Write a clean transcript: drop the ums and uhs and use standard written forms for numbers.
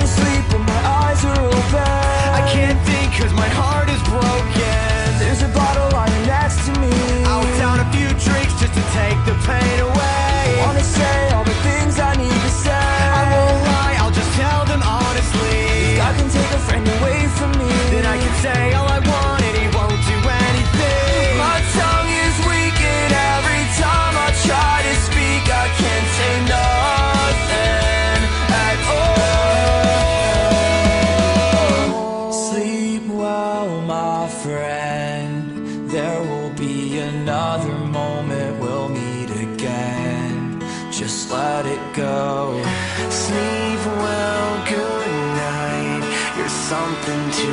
asleep but my eyes are open. I can't think cause my heart is broken. There's a bottle lying next to me. I'll down a few drinks just to take the pain away. I wanna say all the things I need to say. I won't lie, I'll just tell them honestly. If I can take a friend away from me, Then I can say all I want and he won't do anything. my tongue is weak and every time I try to speak I can't say nothing at all. Sleep well, my friend. There will be another moment, we'll meet again. Just let it go. Sleep well, good night. You're something to